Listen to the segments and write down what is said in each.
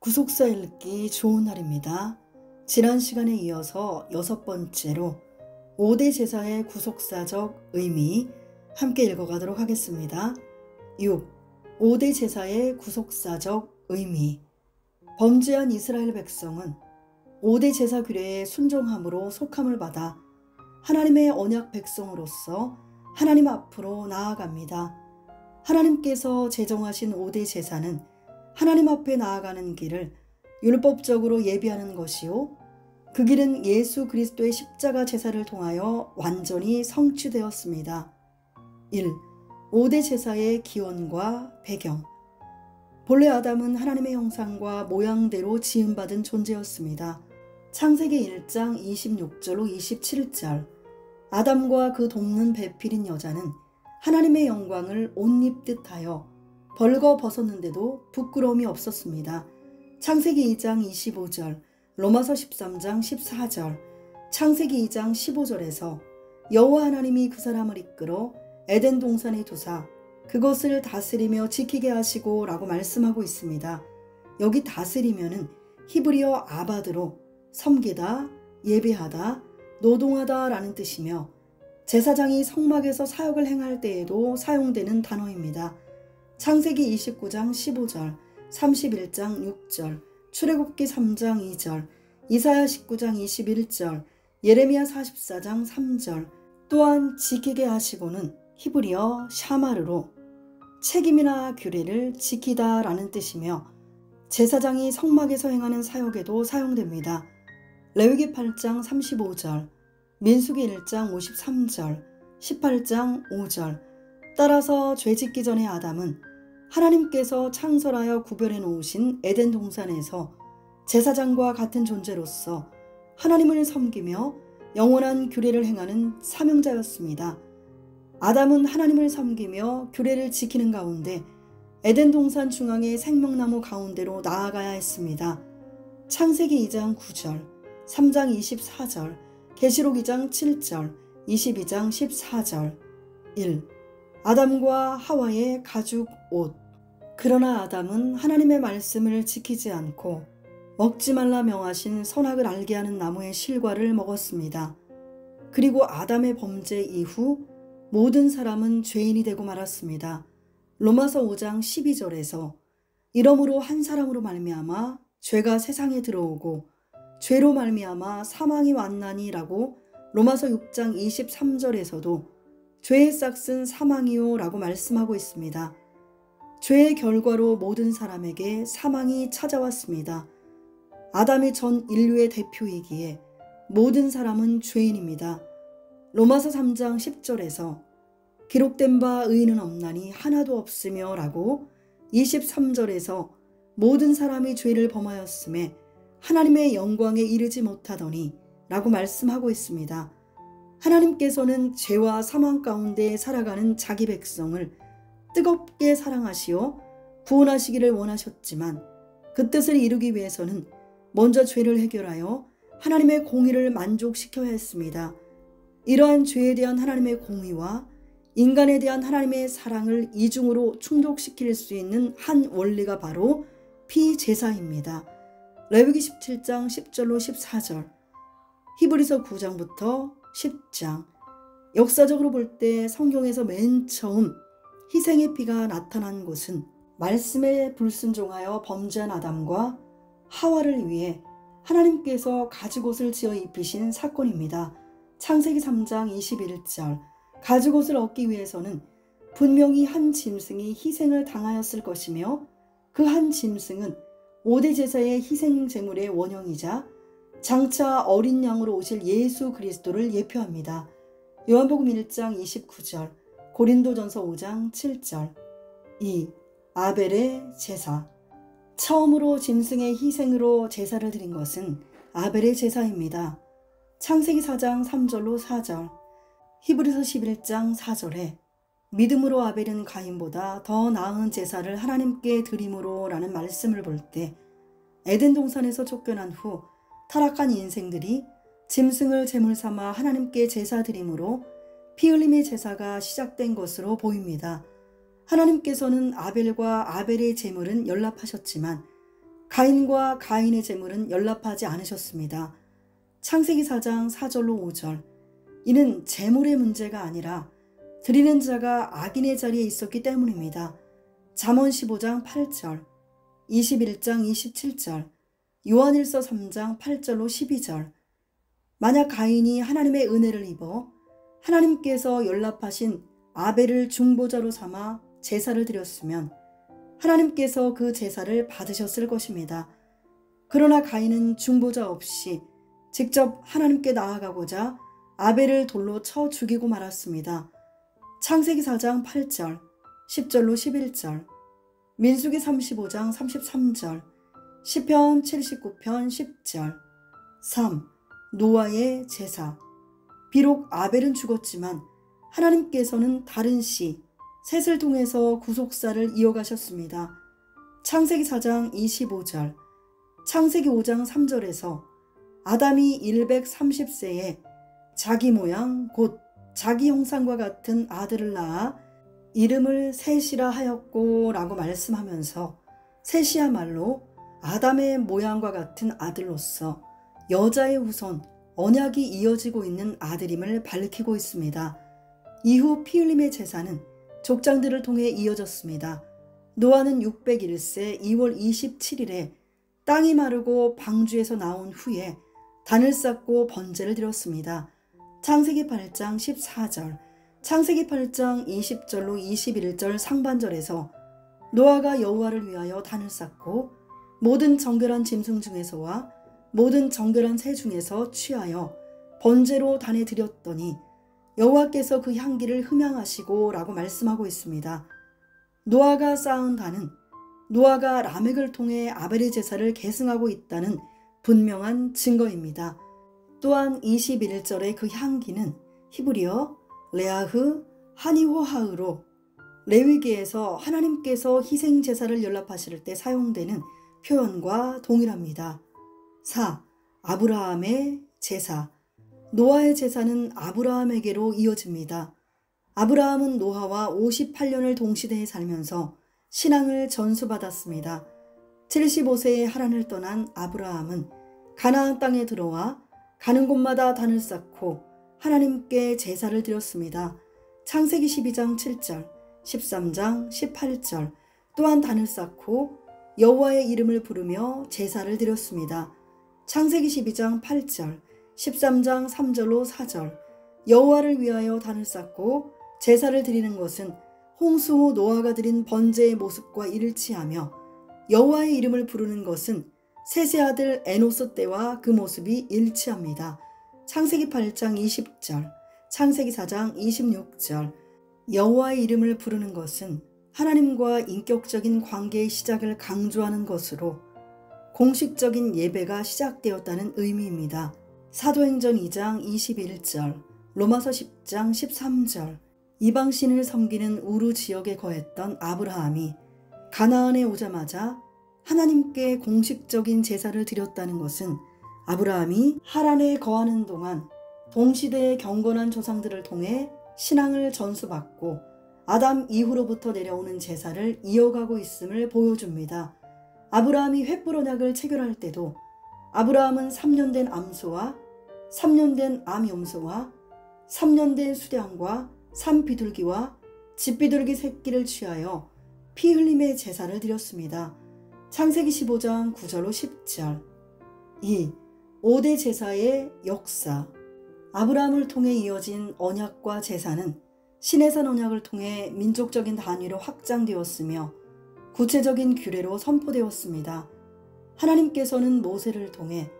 구속사 읽기 좋은 날입니다. 지난 시간에 이어서 6번째로 5대 제사의 구속사적 의미 함께 읽어가도록 하겠습니다. 6. 5대 제사의 구속사적 의미. 범죄한 이스라엘 백성은 5대 제사 규례에 순종함으로 속함을 받아 하나님의 언약 백성으로서 하나님 앞으로 나아갑니다. 하나님께서 제정하신 5대 제사는 하나님 앞에 나아가는 길을 율법적으로 예비하는 것이요, 그 길은 예수 그리스도의 십자가 제사를 통하여 완전히 성취되었습니다. 1. 5대 제사의 기원과 배경. 본래 아담은 하나님의 형상과 모양대로 지음받은 존재였습니다. 창세기 1장 26절로 27절. 아담과 그 돕는 배필인 여자는 하나님의 영광을 옷 입듯 하여 벌거 벗었는데도 부끄러움이 없었습니다. 창세기 2장 25절, 로마서 13장 14절, 창세기 2장 15절에서 여호와 하나님이 그 사람을 이끌어 에덴 동산에 두사 그것을 다스리며 지키게 하시고 라고 말씀하고 있습니다. 여기 다스리면은 히브리어 아바드로 섬기다, 예배하다, 노동하다 라는 뜻이며 제사장이 성막에서 사역을 행할 때에도 사용되는 단어입니다. 창세기 29장 15절, 31장 6절, 출애굽기 3장 2절, 이사야 19장 21절, 예레미야 44장 3절, 또한 지키게 하시고는 히브리어 샤마르로 책임이나 규례를 지키다 라는 뜻이며 제사장이 성막에서 행하는 사역에도 사용됩니다. 레위기 8장 35절, 민수기 1장 53절, 18장 5절. 따라서 죄짓기 전에 아담은 하나님께서 창설하여 구별해 놓으신 에덴 동산에서 제사장과 같은 존재로서 하나님을 섬기며 영원한 규례를 행하는 사명자였습니다. 아담은 하나님을 섬기며 규례를 지키는 가운데 에덴 동산 중앙의 생명나무 가운데로 나아가야 했습니다. 창세기 2장 9절, 3장 24절, 계시록 2장 7절, 22장 14절. 1. 아담과 하와의 가죽 옷. 그러나 아담은 하나님의 말씀을 지키지 않고 먹지 말라 명하신 선악을 알게 하는 나무의 실과를 먹었습니다. 그리고 아담의 범죄 이후 모든 사람은 죄인이 되고 말았습니다. 로마서 5장 12절에서 이러므로 한 사람으로 말미암아 죄가 세상에 들어오고 죄로 말미암아 사망이 왔나니라고 로마서 6장 23절에서도 죄의 싹은 사망이요 라고 말씀하고 있습니다. 죄의 결과로 모든 사람에게 사망이 찾아왔습니다. 아담이 전 인류의 대표이기에 모든 사람은 죄인입니다. 로마서 3장 10절에서 기록된 바 의인은 없나니 하나도 없으며 라고 23절에서 모든 사람이 죄를 범하였음에 하나님의 영광에 이르지 못하더니 라고 말씀하고 있습니다. 하나님께서는 죄와 사망 가운데 살아가는 자기 백성을 뜨겁게 사랑하시어 구원하시기를 원하셨지만 그 뜻을 이루기 위해서는 먼저 죄를 해결하여 하나님의 공의를 만족시켜야 했습니다. 이러한 죄에 대한 하나님의 공의와 인간에 대한 하나님의 사랑을 이중으로 충족시킬 수 있는 한 원리가 바로 피제사입니다. 레위기 17장 10절로 14절, 히브리서 9장부터 10장. 역사적으로 볼 때 성경에서 맨 처음 희생의 피가 나타난 곳은 말씀에 불순종하여 범죄한 아담과 하와를 위해 하나님께서 가죽옷을 지어 입히신 사건입니다. 창세기 3장 21절. 가죽옷을 얻기 위해서는 분명히 한 짐승이 희생을 당하였을 것이며 그 한 짐승은 5대 제사의 희생 제물의 원형이자 장차 어린 양으로 오실 예수 그리스도를 예표합니다. 요한복음 1장 29절, 고린도전서 5장 7절. 2. 아벨의 제사. 처음으로 짐승의 희생으로 제사를 드린 것은 아벨의 제사입니다. 창세기 4장 3절로 4절, 히브리서 11장 4절에 믿음으로 아벨은 가인보다 더 나은 제사를 하나님께 드림으로 라는 말씀을 볼 때 에덴 동산에서 쫓겨난 후 타락한 인생들이 짐승을 제물 삼아 하나님께 제사 드림으로 피 흘림의 제사가 시작된 것으로 보입니다. 하나님께서는 아벨과 아벨의 제물은 연락하셨지만 가인과 가인의 제물은 연락하지 않으셨습니다. 창세기 4장 4절로 5절. 이는 제물의 문제가 아니라 드리는 자가 악인의 자리에 있었기 때문입니다. 잠언 15장 8절, 21장 27절, 요한일서 3장 8절로 12절. 만약 가인이 하나님의 은혜를 입어 하나님께서 연락하신 아벨을 중보자로 삼아 제사를 드렸으면 하나님께서 그 제사를 받으셨을 것입니다. 그러나 가인은 중보자 없이 직접 하나님께 나아가고자 아벨을 돌로 쳐 죽이고 말았습니다. 창세기 4장 8절, 10절로 11절, 민수기 35장 33절, 시편 79편 10절. 3. 노아의 제사. 비록 아벨은 죽었지만 하나님께서는 다른 씨, 셋을 통해서 구속사를 이어가셨습니다. 창세기 4장 25절, 창세기 5장 3절에서 아담이 130세에 자기 모양 곧 자기 형상과 같은 아들을 낳아 이름을 셋이라 하였고 라고 말씀하면서 셋이야말로 아담의 모양과 같은 아들로서 여자의 후손 언약이 이어지고 있는 아들임을 밝히고 있습니다. 이후 피 흘림의 제사는 족장들을 통해 이어졌습니다. 노아는 601세 2월 27일에 땅이 마르고 방주에서 나온 후에 단을 쌓고 번제를 드렸습니다. 창세기 8장 14절, 창세기 8장 20절로 21절 상반절에서 노아가 여호와를 위하여 단을 쌓고 모든 정결한 짐승 중에서와 모든 정결한 새 중에서 취하여 번제로 단에 드렸더니 여호와께서 그 향기를 흠향하시고 라고 말씀하고 있습니다. 노아가 쌓은 단은 노아가 라멕을 통해 아벨의 제사를 계승하고 있다는 분명한 증거입니다. 또한 21절의 그 향기는 히브리어 레아흐 하니호하흐로 레위기에서 하나님께서 희생 제사를 연락하실 때 사용되는 표현과 동일합니다. 4. 아브라함의 제사. 노아의 제사는 아브라함에게로 이어집니다. 아브라함은 노아와 58년을 동시대에 살면서 신앙을 전수받았습니다. 75세에 하란을 떠난 아브라함은 가나안 땅에 들어와 가는 곳마다 단을 쌓고 하나님께 제사를 드렸습니다. 창세기 12장 7절, 13장 18절 또한 단을 쌓고 여호와의 이름을 부르며 제사를 드렸습니다. 창세기 12장 8절, 13장 3절로 4절. 여호와를 위하여 단을 쌓고 제사를 드리는 것은 홍수 후 노아가 드린 번제의 모습과 일치하며 여호와의 이름을 부르는 것은 셋의 아들 에노스 때와 그 모습이 일치합니다. 창세기 8장 20절, 창세기 4장 26절. 여호와의 이름을 부르는 것은 하나님과 인격적인 관계의 시작을 강조하는 것으로 공식적인 예배가 시작되었다는 의미입니다. 사도행전 2장 21절, 로마서 10장 13절. 이방신을 섬기는 우루 지역에 거했던 아브라함이 가나안에 오자마자 하나님께 공식적인 제사를 드렸다는 것은 아브라함이 하란에 거하는 동안 동시대의 경건한 조상들을 통해 신앙을 전수받고 아담 이후로부터 내려오는 제사를 이어가고 있음을 보여줍니다. 아브라함이 횃불 언약을 체결할 때도 아브라함은 3년 된 암소와 3년 된 암염소와 3년 된 수량과 산비둘기와 집비둘기 새끼를 취하여 피 흘림의 제사를 드렸습니다. 창세기 15장 9절로 10절. 2. 5대 제사의 역사. 아브라함을 통해 이어진 언약과 제사는 시내산 언약을 통해 민족적인 단위로 확장되었으며 구체적인 규례로 선포되었습니다. 하나님께서는 모세를 통해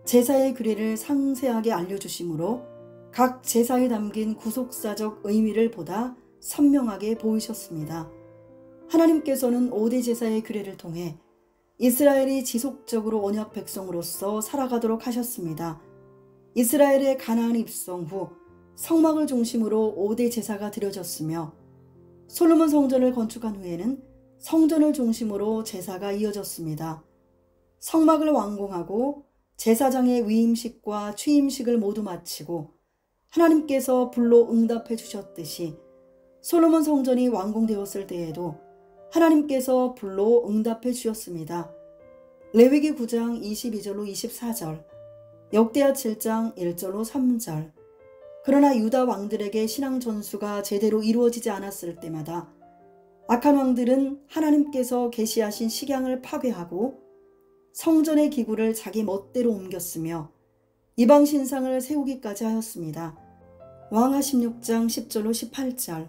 제사의 규례를 상세하게 알려주시므로 각 제사에 담긴 구속사적 의미를 보다 선명하게 보이셨습니다. 하나님께서는 5대 제사의 규례를 통해 이스라엘이 지속적으로 언약 백성으로서 살아가도록 하셨습니다. 이스라엘의 가나안 입성 후 성막을 중심으로 5대 제사가 드려졌으며 솔로몬 성전을 건축한 후에는 성전을 중심으로 제사가 이어졌습니다. 성막을 완공하고 제사장의 위임식과 취임식을 모두 마치고 하나님께서 불로 응답해 주셨듯이 솔로몬 성전이 완공되었을 때에도 하나님께서 불로 응답해 주셨습니다. 레위기 9장 22절로 24절, 역대하 7장 1절로 3절. 그러나 유다 왕들에게 신앙 전수가 제대로 이루어지지 않았을 때마다 악한 왕들은 하나님께서 계시하신 식양을 파괴하고 성전의 기구를 자기 멋대로 옮겼으며 이방 신상을 세우기까지 하였습니다. 왕하 16장 10절로 18절,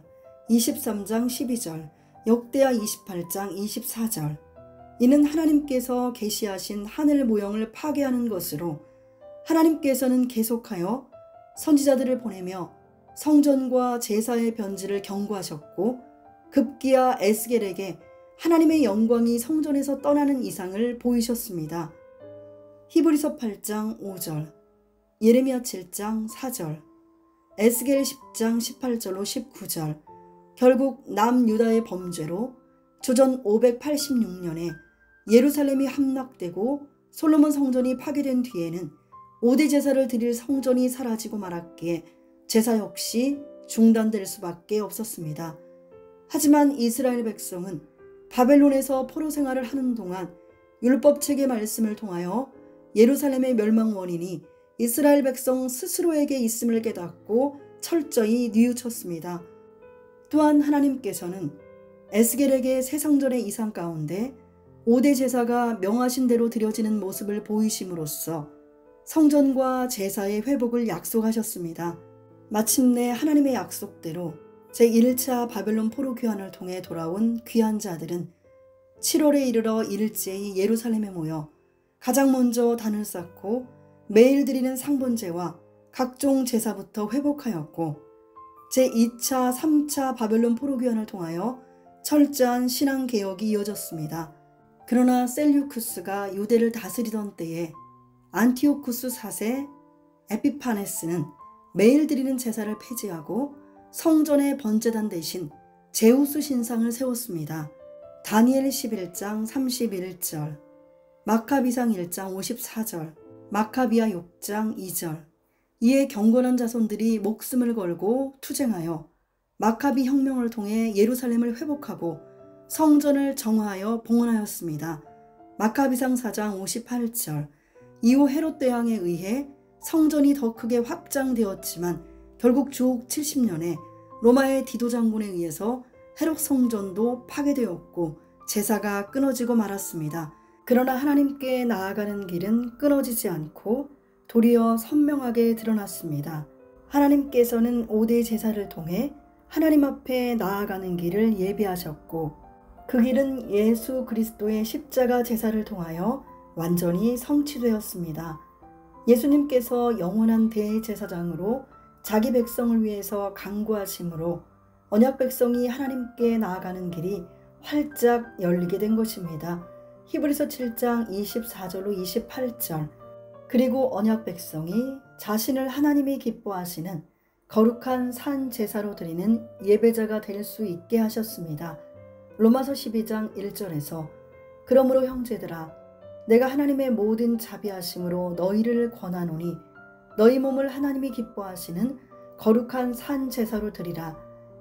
23장 12절, 역대하 28장 24절. 이는 하나님께서 계시하신 하늘 모형을 파괴하는 것으로 하나님께서는 계속하여 선지자들을 보내며 성전과 제사의 변질을 경고하셨고 급기야 에스겔에게 하나님의 영광이 성전에서 떠나는 이상을 보이셨습니다. 히브리서 8장 5절, 예레미야 7장 4절, 에스겔 10장 18절로 19절. 결국 남유다의 범죄로 주전 586년에 예루살렘이 함락되고 솔로몬 성전이 파괴된 뒤에는 5대 제사를 드릴 성전이 사라지고 말았기에 제사 역시 중단될 수밖에 없었습니다. 하지만 이스라엘 백성은 바벨론에서 포로 생활을 하는 동안 율법책의 말씀을 통하여 예루살렘의 멸망 원인이 이스라엘 백성 스스로에게 있음을 깨닫고 철저히 뉘우쳤습니다. 또한 하나님께서는 에스겔에게 새 성전의 이상 가운데 5대 제사가 명하신 대로 드려지는 모습을 보이심으로써 성전과 제사의 회복을 약속하셨습니다. 마침내 하나님의 약속대로 제1차 바벨론 포로 귀환을 통해 돌아온 귀한 자들은 7월에 이르러 일제히 예루살렘에 모여 가장 먼저 단을 쌓고 매일 드리는 상번제와 각종 제사부터 회복하였고 제2차, 3차 바벨론 포로 귀환을 통하여 철저한 신앙 개혁이 이어졌습니다. 그러나 셀류쿠스가 유대를 다스리던 때에 안티오쿠스 4세 에피파네스는 매일 드리는 제사를 폐지하고 성전의 번제단 대신 제우스 신상을 세웠습니다. 다니엘 11장 31절, 마카비상 1장 54절, 마카비아 6장 2절. 이에 경건한 자손들이 목숨을 걸고 투쟁하여 마카비 혁명을 통해 예루살렘을 회복하고 성전을 정화하여 봉헌하였습니다. 마카비상 4장 58절. 이후 헤롯 대왕에 의해 성전이 더 크게 확장되었지만 결국 주옥 70년에 로마의 디도 장군에 의해서 헤롯 성전도 파괴되었고 제사가 끊어지고 말았습니다. 그러나 하나님께 나아가는 길은 끊어지지 않고 도리어 선명하게 드러났습니다. 하나님께서는 5대 제사를 통해 하나님 앞에 나아가는 길을 예비하셨고 그 길은 예수 그리스도의 십자가 제사를 통하여 완전히 성취되었습니다. 예수님께서 영원한 대제사장으로 자기 백성을 위해서 간구하심으로 언약 백성이 하나님께 나아가는 길이 활짝 열리게 된 것입니다. 히브리서 7장 24절로 28절. 그리고 언약 백성이 자신을 하나님이 기뻐하시는 거룩한 산 제사로 드리는 예배자가 될 수 있게 하셨습니다. 로마서 12장 1절에서 그러므로 형제들아 내가 하나님의 모든 자비하심으로 너희를 권하노니 너희 몸을 하나님이 기뻐하시는 거룩한 산 제사로 드리라.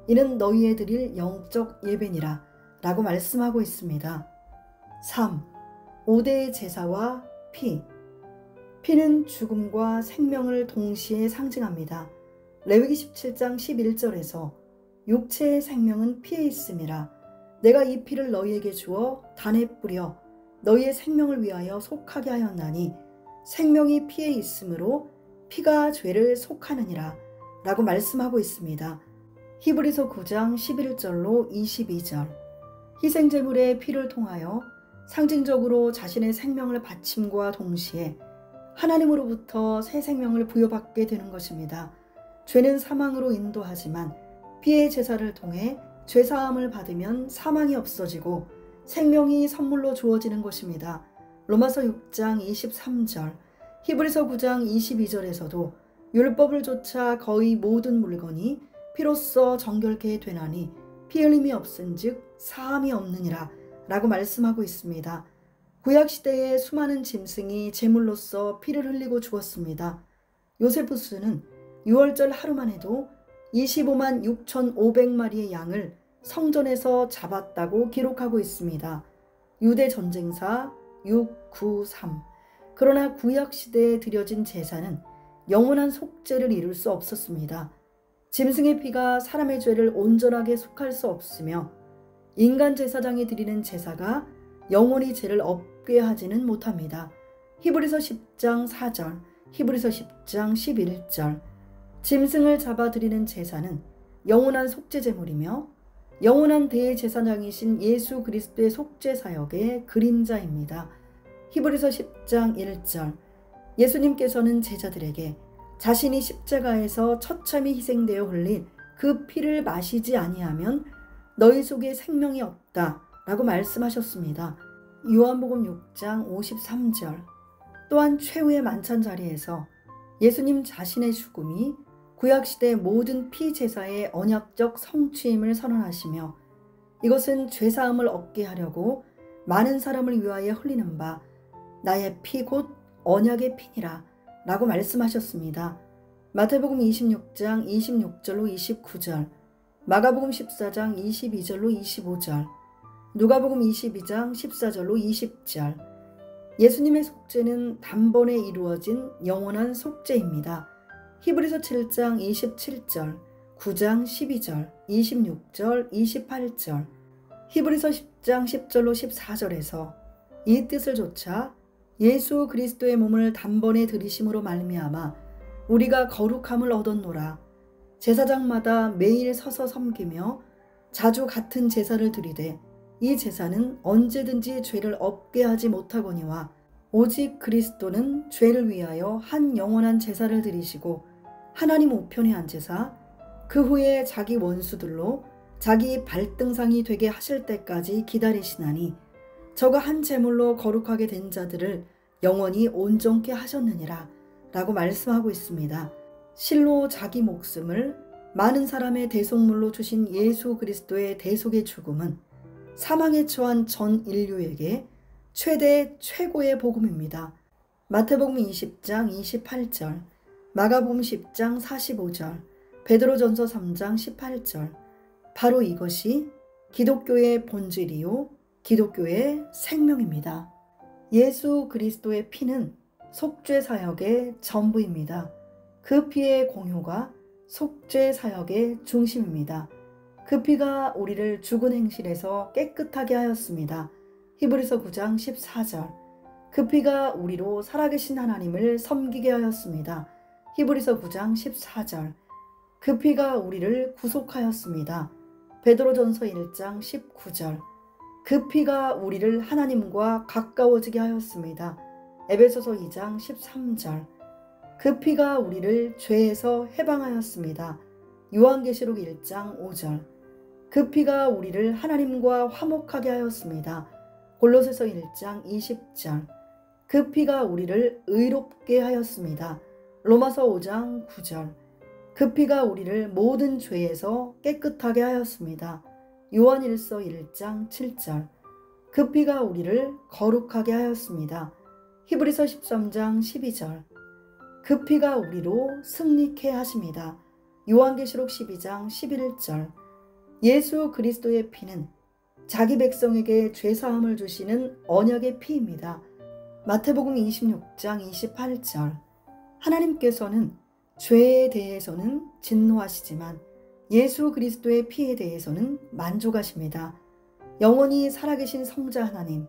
이는 너희의 드릴 영적 예배니라 라고 말씀하고 있습니다. 3. 5대의 제사와 피. 피는 죽음과 생명을 동시에 상징합니다. 레위기 17장 11절에서 육체의 생명은 피에 있음이라. 내가 이 피를 너희에게 주어 단에 뿌려 너희의 생명을 위하여 속하게 하였나니 생명이 피에 있으므로 피가 죄를 속하느니라 라고 말씀하고 있습니다. 히브리서 9장 11절로 22절. 희생제물의 피를 통하여 상징적으로 자신의 생명을 바침과 동시에 하나님으로부터 새 생명을 부여받게 되는 것입니다. 죄는 사망으로 인도하지만 피의 제사를 통해 죄사함을 받으면 사망이 없어지고 생명이 선물로 주어지는 것입니다. 로마서 6장 23절, 히브리서 9장 22절에서도 율법을 좇아 거의 모든 물건이 피로써 정결케 되나니 피 흘림이 없은즉 사함이 없느니라 라고 말씀하고 있습니다. 구약시대에 수많은 짐승이 제물로서 피를 흘리고 죽었습니다. 요세푸스는 6월절 하루만 해도 25만 6,500마리의 양을 성전에서 잡았다고 기록하고 있습니다. 유대 전쟁사 6, 9, 3. 그러나 구약시대에 드려진 제사는 영원한 속죄를 이룰 수 없었습니다. 짐승의 피가 사람의 죄를 온전하게 속할 수 없으며 인간 제사장이 드리는 제사가 영원히 죄를 없게 하지는 못합니다. 히브리서 10장 4절, 히브리서 10장 11절. 짐승을 잡아 드리는 제사는 영원한 속죄 제물이며 영원한 대제사장이신 예수 그리스도의 속죄 사역의 그림자입니다. 히브리서 10장 1절. 예수님께서는 제자들에게 자신이 십자가에서 처참히 희생되어 흘린 그 피를 마시지 아니하면 너희 속에 생명이 없다 라고 말씀하셨습니다. 요한복음 6장 53절. 또한 최후의 만찬 자리에서 예수님 자신의 죽음이 구약시대 모든 피제사의 언약적 성취임을 선언하시며 이것은 죄사함을 얻게 하려고 많은 사람을 위하여 흘리는 바 나의 피 곧 언약의 피니라 라고 말씀하셨습니다. 마태복음 26장 26절로 29절, 마가복음 14장 22절로 25절, 누가복음 22장 14절로 20절. 예수님의 속죄는 단번에 이루어진 영원한 속죄입니다. 히브리서 7장 27절, 9장 12절, 26절, 28절, 히브리서 10장 10절로 14절에서 이 뜻을 조차 예수 그리스도의 몸을 단번에 들이심으로 말미암아 우리가 거룩함을 얻었노라. 제사장마다 매일 서서 섬기며 자주 같은 제사를 드리되 이 제사는 언제든지 죄를 없게 하지 못하거니와 오직 그리스도는 죄를 위하여 한 영원한 제사를 드리시고 하나님 우편에 앉으사 그 후에 자기 원수들로 자기 발등상이 되게 하실 때까지 기다리시나니 저가 한 제물로 거룩하게 된 자들을 영원히 온전케 하셨느니라 라고 말씀하고 있습니다. 실로 자기 목숨을 많은 사람의 대속물로 주신 예수 그리스도의 대속의 죽음은 사망에 처한 전 인류에게 최고의 복음입니다. 마태복음 20장 28절, 마가복음 10장 45절, 베드로전서 3장 18절. 바로 이것이 기독교의 본질이요 기독교의 생명입니다. 예수 그리스도의 피는 속죄 사역의 전부입니다. 그 피의 공효가 속죄 사역의 중심입니다. 그 피가 우리를 죽은 행실에서 깨끗하게 하였습니다. 히브리서 9장 14절. 그 피가 우리로 살아계신 하나님을 섬기게 하였습니다. 히브리서 9장 14절. 그 피가 우리를 구속하였습니다. 베드로전서 1장 19절. 그 피가 우리를 하나님과 가까워지게 하였습니다. 에베소서 2장 13절. 그 피가 우리를 죄에서 해방하였습니다. 요한계시록 1장 5절. 그 피가 우리를 하나님과 화목하게 하였습니다. 골로새서 1장 20절. 그 피가 우리를 의롭게 하였습니다. 로마서 5장 9절. 그 피가 우리를 모든 죄에서 깨끗하게 하였습니다. 요한일서 1장 7절. 그 피가 우리를 거룩하게 하였습니다. 히브리서 13장 12절. 그 피가 우리로 승리케 하십니다. 요한계시록 12장 11절. 예수 그리스도의 피는 자기 백성에게 죄사함을 주시는 언약의 피입니다. 마태복음 26장 28절. 하나님께서는 죄에 대해서는 진노하시지만 예수 그리스도의 피에 대해서는 만족하십니다. 영원히 살아계신 성자 하나님,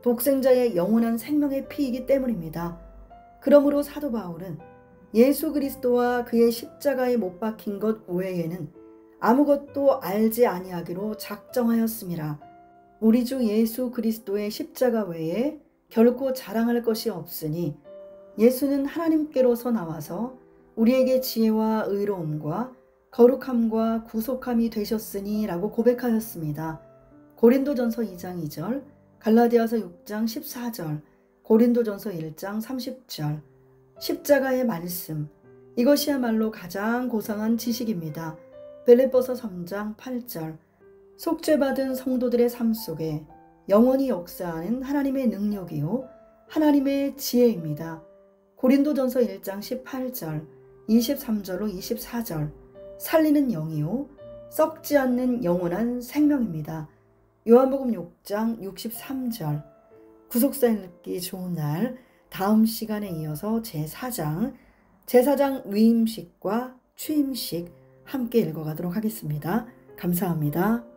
독생자의 영원한 생명의 피이기 때문입니다. 그러므로 사도 바울은 예수 그리스도와 그의 십자가에 못 박힌 것 외에는 아무것도 알지 아니하기로 작정하였음이라. 우리 주 예수 그리스도의 십자가 외에 결코 자랑할 것이 없으니 예수는 하나님께로서 나와서 우리에게 지혜와 의로움과 거룩함과 구속함이 되셨으니 라고 고백하였습니다. 고린도전서 2장 2절, 갈라디아서 6장 14절, 고린도전서 1장 30절. 십자가의 말씀, 이것이야말로 가장 고상한 지식입니다. 빌립보서 3장 8절. 속죄받은 성도들의 삶 속에 영원히 역사하는 하나님의 능력이요 하나님의 지혜입니다. 고린도전서 1장 18절, 23절로 24절. 살리는 영이요 썩지 않는 영원한 생명입니다. 요한복음 6장 63절. 구속사 읽기 좋은 날 다음 시간에 이어서 제사장 위임식과 취임식 함께 읽어가도록 하겠습니다. 감사합니다.